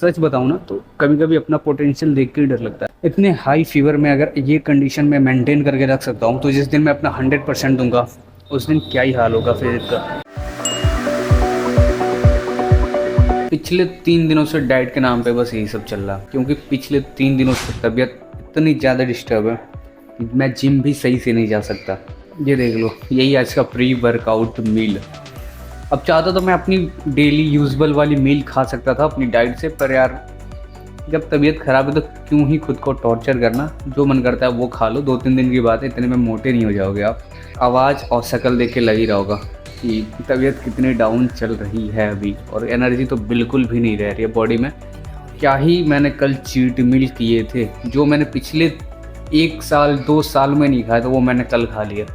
सच बताऊँ ना तो कभी कभी अपना पोटेंशियल देख के ही डर लगता है। इतने हाई फीवर में अगर ये कंडीशन में मेंटेन करके रख सकता हूँ तो जिस दिन मैं अपना 100% दूंगा उस दिन क्या ही हाल होगा फिर का। पिछले 3 दिनों से डाइट के नाम पे बस यही सब चल रहा, क्योंकि पिछले 3 दिनों से तबीयत इतनी ज़्यादा डिस्टर्ब है कि मैं जिम भी सही से नहीं जा सकता। ये देख लो, यही आज का प्री वर्कआउट मील। अब चाहता तो मैं अपनी डेली यूजुअल वाली मील खा सकता था अपनी डाइट से, पर यार जब तबीयत ख़राब है तो क्यों ही खुद को टॉर्चर करना। जो मन करता है वो खा लो, 2-3 दिन की बात है, इतने में मोटे नहीं हो जाओगे आप। आवाज़ और शक्ल देख के लग ही रहा होगा कि तबीयत कितनी डाउन चल रही है अभी, और एनर्जी तो बिल्कुल भी नहीं रह रही है बॉडी में। क्या ही मैंने कल चीट मील किए थे, जो मैंने पिछले 1 साल 2 साल में नहीं खाया था वो मैंने कल खा लिया।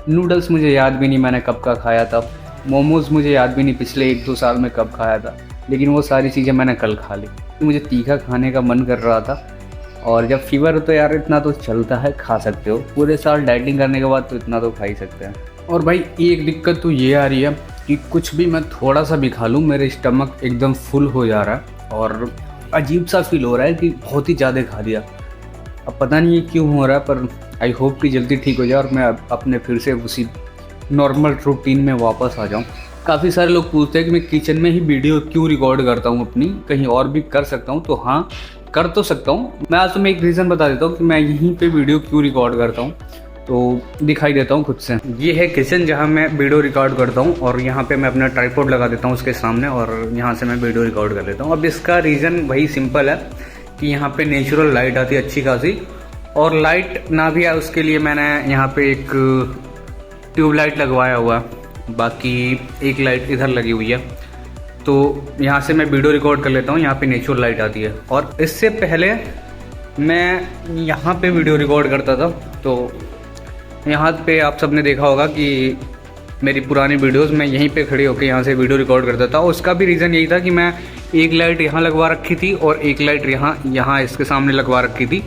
नूडल्स मुझे याद भी नहीं मैंने कब का खाया था, मोमोज़ मुझे याद भी नहीं पिछले 1-2 साल में कब खाया था, लेकिन वो सारी चीज़ें मैंने कल खा ली। मुझे तीखा खाने का मन कर रहा था, और जब फीवर हो तो यार इतना तो चलता है, खा सकते हो। पूरे साल डाइटिंग करने के बाद तो इतना तो खा ही सकते हैं। और भाई एक दिक्कत तो ये आ रही है कि कुछ भी मैं थोड़ा सा भी खा लूँ मेरे स्टमक एकदम फुल हो जा रहा है, और अजीब सा फील हो रहा है कि बहुत ही ज़्यादा खा लिया। अब पता नहीं ये क्यों हो रहा है, पर आई होप कि जल्दी ठीक हो जाए और मैं अपने फिर से उसी नॉर्मल रूटीन में वापस आ जाऊँ। काफ़ी सारे लोग पूछते हैं कि मैं किचन में ही वीडियो क्यों रिकॉर्ड करता हूँ अपनी, कहीं और भी कर सकता हूँ। तो हाँ, कर तो सकता हूँ। मैं आज तुम्हें एक रीज़न बता देता हूँ कि मैं यहीं पे वीडियो क्यों रिकॉर्ड करता हूँ, तो दिखाई देता हूँ खुद से। ये है किचन जहाँ मैं वीडियो रिकॉर्ड करता हूँ, और यहाँ पे मैं अपना ट्राइपॉड लगा देता हूँ उसके सामने, और यहाँ से मैं वीडियो रिकॉर्ड कर लेता हूँ। अब इसका रीज़न वही सिंपल है कि यहाँ पे नेचुरल लाइट आती है अच्छी खासी, और लाइट ना भी आए उसके लिए मैंने यहाँ पे एक ट्यूबलाइट लगवाया हुआ है, बाकी एक लाइट इधर लगी हुई है। तो यहाँ से मैं वीडियो रिकॉर्ड कर लेता हूँ, यहाँ पे नेचुरल लाइट आती है। और इससे पहले मैं यहाँ पे वीडियो रिकॉर्ड करता था, तो यहाँ पे आप सबने देखा होगा कि मेरी पुरानी वीडियोस में यहीं पे खड़े होकर यहाँ से वीडियो रिकॉर्ड करता था। उसका भी रीज़न यही था कि मैं एक लाइट यहाँ लगवा रखी थी और एक लाइट यहाँ इसके सामने लगवा रखी थी,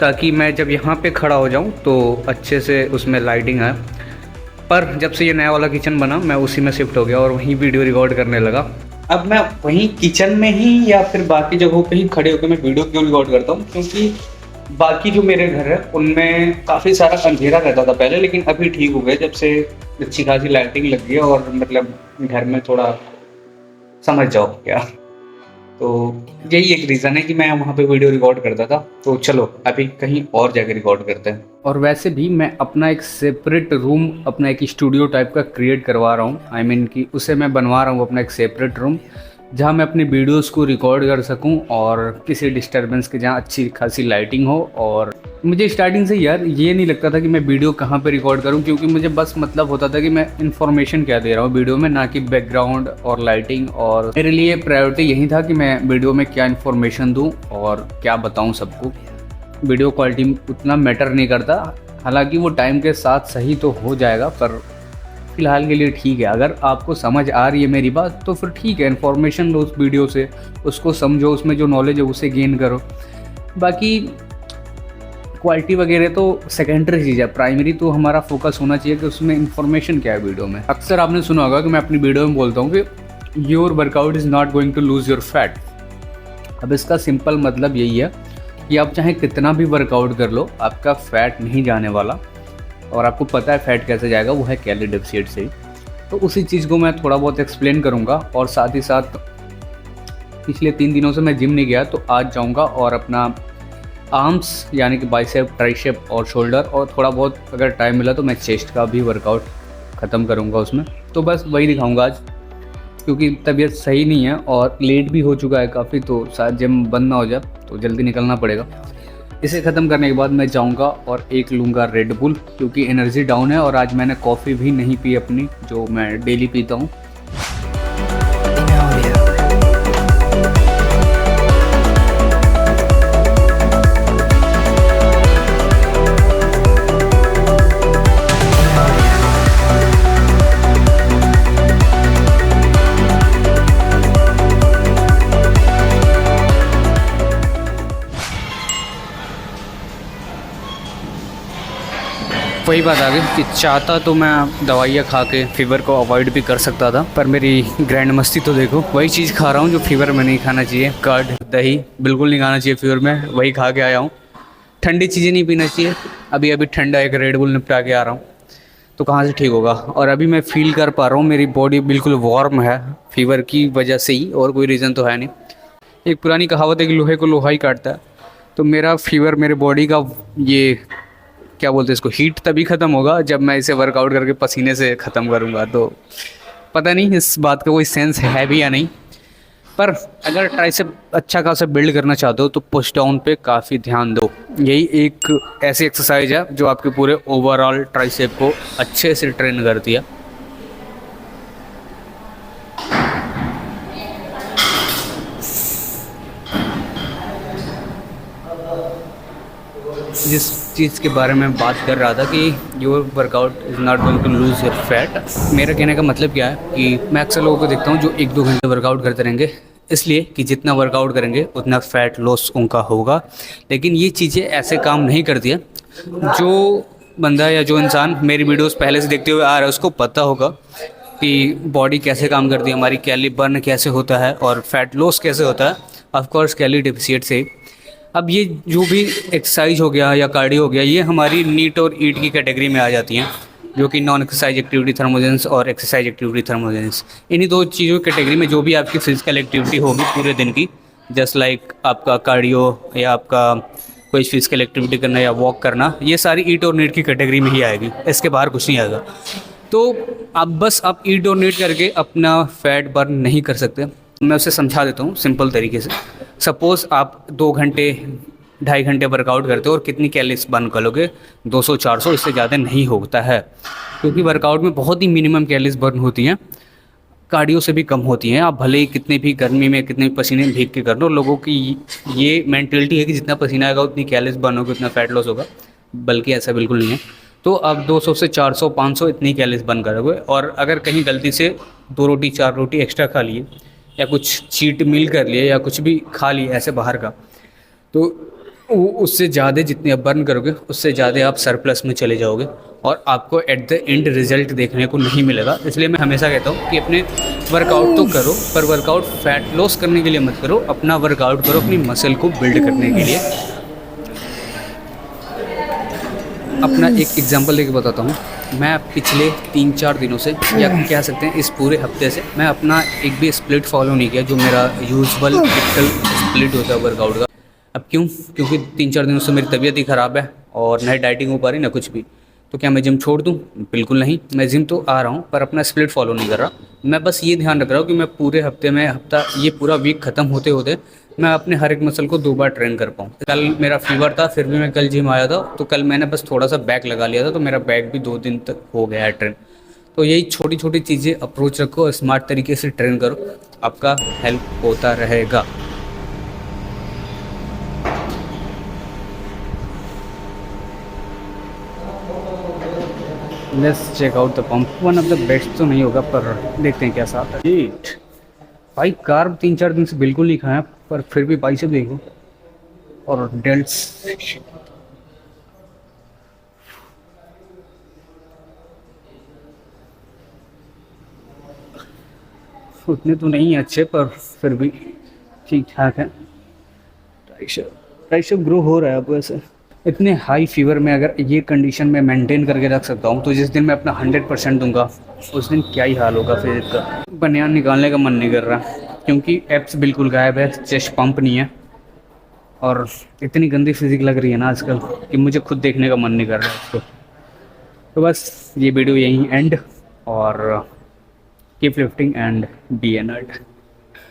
ताकि मैं जब यहाँ पे खड़ा हो जाऊँ तो अच्छे से उसमें लाइटिंग आए। पर जब से ये नया वाला किचन बना मैं उसी में शिफ्ट हो गया और वहीं वीडियो रिकॉर्ड करने लगा। अब मैं वहीं किचन में ही या फिर बाकी जगहों पे ही खड़े होकर मैं वीडियो क्यों रिकॉर्ड करता हूँ, क्योंकि बाकी जो मेरे घर है उनमें काफ़ी सारा अंधेरा रहता था पहले, लेकिन अभी ठीक हो गया जब से अच्छी खासी लाइटिंग लग गई है, और मतलब घर में थोड़ा समझ जाओ क्या। तो यही एक रीज़न है कि मैं वहाँ पे वीडियो रिकॉर्ड करता था। तो चलो अभी कहीं और जाके रिकॉर्ड करते हैं। और वैसे भी मैं अपना एक सेपरेट रूम, अपना एक स्टूडियो टाइप का क्रिएट करवा रहा हूँ। आई मीन कि उसे मैं बनवा रहा हूँ अपना एक सेपरेट रूम, जहाँ मैं अपनी वीडियोस को रिकॉर्ड कर सकूँ और किसी डिस्टर्बेंस के, जहाँ अच्छी खासी लाइटिंग हो। और मुझे स्टार्टिंग से यार ये नहीं लगता था कि मैं वीडियो कहाँ पे रिकॉर्ड करूँ, क्योंकि मुझे बस मतलब होता था कि मैं इन्फॉर्मेशन क्या दे रहा हूँ वीडियो में, ना कि बैकग्राउंड और लाइटिंग। और मेरे लिए प्रायोरिटी यही था कि मैं वीडियो में क्या इन्फॉर्मेशन दूँ और क्या बताऊँ सबको। वीडियो क्वालिटी उतना मैटर नहीं करता, हालांकि वो टाइम के साथ सही तो हो जाएगा, पर फिलहाल के लिए ठीक है। अगर आपको समझ आ रही है मेरी बात तो फिर ठीक है, इन्फॉर्मेशन लो उस वीडियो से, उसको समझो, उसमें जो नॉलेज है उसे गेन करो। बाकी क्वालिटी वगैरह तो सेकेंडरी चीज़ है, प्राइमरी तो हमारा फोकस होना चाहिए कि उसमें इन्फॉर्मेशन क्या है वीडियो में। अक्सर आपने सुना होगा कि मैं अपनी वीडियो में बोलता हूँ कि your workout is not going to lose your fat. अब इसका सिंपल मतलब यही है कि आप चाहे कितना भी वर्कआउट कर लो, आपका फैट नहीं जाने वाला। और आपको पता है फैट कैसे जाएगा, वो है कैलोरी डेफिसिट से। तो उसी चीज़ को मैं थोड़ा बहुत एक्सप्लेन करूँगा, और साथ ही साथ पिछले 3 दिनों से मैं जिम नहीं गया, तो आज जाऊँगा और अपना आर्म्स यानी कि बाइसेप, ट्राइसेप और शोल्डर, और थोड़ा बहुत अगर टाइम मिला तो मैं चेस्ट का भी वर्कआउट ख़त्म करूँगा उसमें। तो बस वही दिखाऊँगा आज, क्योंकि तबीयत सही नहीं है और लेट भी हो चुका है काफ़ी, तो शायद जिम बंद ना हो जाए, तो जल्दी निकलना पड़ेगा। इसे ख़त्म करने के बाद मैं जाऊंगा और एक लूँगा रेड बुल, क्योंकि एनर्जी डाउन है। और आज मैंने कॉफ़ी भी नहीं पी अपनी, जो मैं डेली पीता हूँ। वही बात आ गई कि चाहता तो मैं दवाइयाँ खा के फ़ीवर को अवॉइड भी कर सकता था, पर मेरी ग्रैंड मस्ती तो देखो, वही चीज़ खा रहा हूँ जो फ़ीवर में नहीं खाना चाहिए। कर्ड दही बिल्कुल नहीं खाना चाहिए फ़ीवर में, वही खा के आया हूँ। ठंडी चीज़ें नहीं पीना चाहिए। अभी अभी ठंडा एक रेड बुल निपटा के आ रहा हूँ, तो कहाँ से ठीक होगा। और अभी मैं फ़ील कर पा रहा हूँ मेरी बॉडी बिल्कुल वार्म है फ़ीवर की वजह से ही, और कोई रीज़न तो है नहीं। एक पुरानी कहावत है कि लोहे को लोहा ही काटता है, तो मेरा फ़ीवर मेरे बॉडी का ये क्या बोलते हैं इसको, हीट तभी ख़त्म होगा जब मैं इसे वर्कआउट करके पसीने से ख़त्म करूँगा। तो पता नहीं इस बात का कोई सेंस है भी या नहीं, पर अगर ट्राइसेप अच्छा खासा बिल्ड करना चाहते हो तो पुश डाउन पे काफ़ी ध्यान दो। यही एक ऐसी एक्सरसाइज है जो आपके पूरे ओवरऑल ट्राइसेप को अच्छे से ट्रेन करती है। जिस चीज़ के बारे में बात कर रहा था कि your workout is not going to lose your fat, मेरा कहने का मतलब क्या है कि मैं अक्सर लोगों को देखता हूँ जो 1-2 घंटे वर्कआउट करते रहेंगे, इसलिए कि जितना वर्कआउट करेंगे उतना फ़ैट लॉस उनका होगा। लेकिन ये चीज़ें ऐसे काम नहीं करती है। जो बंदा या जो इंसान मेरी वीडियोस पहले से देखते हुए आ रहा है उसको पता होगा कि बॉडी कैसे काम करती है, हमारी कैलोरी बर्न कैसे होता है और फैट लॉस कैसे होता है, ऑफ कोर्स कैलोरी डेफिसिट से। अब ये जो भी एक्सरसाइज हो गया या कार्डियो हो गया, ये हमारी नीट और ईट की कैटेगरी में आ जाती हैं, जो कि नॉन एक्सरसाइज एक्टिविटी थर्मोजेंस और एक्सरसाइज एक्टिविटी थर्मोजेंस। इन्हीं दो चीज़ों की कैटेगरी में जो भी आपकी फिजिकल एक्टिविटी होगी पूरे दिन की, जस्ट लाइक आपका कार्डियो या आपका कोई फिजिकल एक्टिविटी करना या वॉक करना, ये सारी ईट और नीट की कैटेगरी में ही आएगी, इसके बाहर कुछ नहीं आएगा। तो आप ईट और नीट करके अपना फैट बर्न नहीं कर सकते। मैं उसे समझा देता हूँ सिंपल तरीके से। सपोज़ आप 2 घंटे 2.5 घंटे वर्कआउट करते हो और कितनी कैलोरीज बर्न करोगे, 200-400, इससे ज़्यादा नहीं होता है, क्योंकि वर्कआउट में बहुत ही मिनिमम कैलोरीज बर्न होती हैं, कार्डियो से भी कम होती हैं। आप भले ही कितने भी गर्मी में कितने भी पसीने भीग के कर लो, लोगों की ये मेंटलिटी है कि जितना पसीना आएगा उतनी कैलोरीज बर्न होगी, उतना फैट लॉस होगा, बल्कि ऐसा बिल्कुल नहीं है। तो आप 200 से 400 500 इतनी कैलोरीज बर्न करोगे, और अगर कहीं गलती से 2 रोटी 4 रोटी एक्स्ट्रा खा लिए या कुछ चीट मील कर लिए या कुछ भी खा लिए ऐसे बाहर का, तो उससे ज़्यादा जितने आप बर्न करोगे उससे ज़्यादा आप सरप्लस में चले जाओगे और आपको एट द एंड रिज़ल्ट देखने को नहीं मिलेगा। इसलिए मैं हमेशा कहता हूँ कि अपने वर्कआउट तो करो, पर वर्कआउट फैट लॉस करने के लिए मत करो, अपना वर्कआउट करो अपनी मसल को बिल्ड करने के लिए। अपना एक एग्जांपल लेके बताता हूँ। मैं पिछले 3-4 दिनों से, या कह सकते हैं इस पूरे हफ्ते से, मैं अपना एक भी स्प्लिट फॉलो नहीं किया जो मेरा यूजुअल टिपिकल स्प्लिट होता है वर्कआउट का। अब क्यों? क्योंकि 3-4 दिनों से मेरी तबीयत ही ख़राब है और ना डाइटिंग हो पा रही ना कुछ भी। तो क्या मैं जिम छोड़ दूँ? बिल्कुल नहीं। मैं जिम तो आ रहा हूँ पर अपना स्प्लिट फॉलो नहीं कर रहा। मैं बस ये ध्यान रख रहा हूँ कि मैं पूरे हफ्ते में ये पूरा वीक ख़त्म होते होते मैं अपने हर एक मसल को 2 बार ट्रेन कर पाऊँ। कल मेरा फीवर था, फिर भी मैं कल जिम आया था, तो कल मैंने बस थोड़ा सा बैक लगा लिया था, तो मेरा बैक भी 2 दिन तक हो गया है ट्रेन। तो यही छोटी छोटी चीज़ें अप्रोच रखो और स्मार्ट तरीके से ट्रेन करो, आपका हेल्प होता रहेगा। Let's check out the pump. One of the best तो नहीं होगा पर देखते हैं कैसा आता है। भाई कार्ब 3-4 दिन से बिल्कुल नहीं खाया, पर फिर भी बाइसेप देखो और डेल्ट्स। उतने तो नहीं अच्छे पर फिर भी ठीक ठाक है। ट्राइसेप ग्रो हो रहा है अब वैसे। इतने हाई फीवर में अगर ये कंडीशन में मेंटेन करके रख सकता हूँ, तो जिस दिन मैं अपना 100% दूंगा उस दिन क्या ही हाल होगा फिर इसका। बनियान निकालने का मन नहीं कर रहा क्योंकि एप्स बिल्कुल गायब है, चेस्ट पंप नहीं है, और इतनी गंदी फिजिक लग रही है ना आजकल कि मुझे खुद देखने का मन नहीं कर रहा है इसको। तो बस ये वीडियो यहीं एंड, और keep lifting and be a nerd.